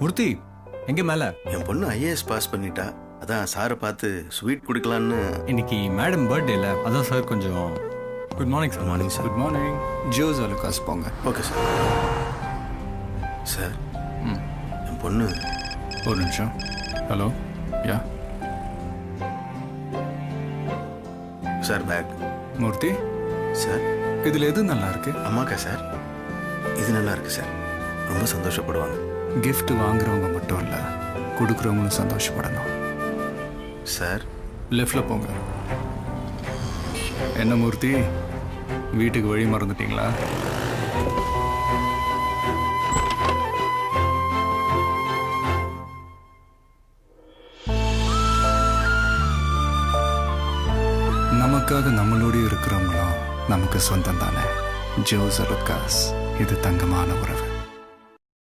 மூர்த்தி எங்க மேல? என் பொண்ணு ஐஏஎஸ் பாஸ் பண்ணிட்டா. அதான் சாரை பார்த்து ஸ்வீட் கொடுக்கலான்னு. இன்னைக்கு மேடம் பர்த்டே இல்லை, அதான் சார் கொஞ்சம். Good morning sir. Morning sir. Good morning. Jos Alukkas போங்க. Okay sir. சார் என் பொண்ணு. ஒரு நிமிஷம். ஹலோ. யா சார் பேக். மூர்த்தி சார் இதில் எது நல்லா இருக்கு? அம்மாக்கா சார்? இது நல்லா இருக்கு சார். ரொம்ப சந்தோஷப்படுவாங்க. கிஃப்ட் வாங்குறவங்க மட்டும் இல்லை, கொடுக்குறவங்களும் சந்தோஷப்படணும். சார் லெஃப்டில் போங்க. என்ன மூர்த்தி, வீட்டுக்கு வழி மறந்துட்டீங்களா? நமக்காக நம்மளோட இருக்கிறவங்களும் நமக்கு சொந்தம் தானே. ஜோஸ் அலுகாஸ், இது தங்கமான உறவு.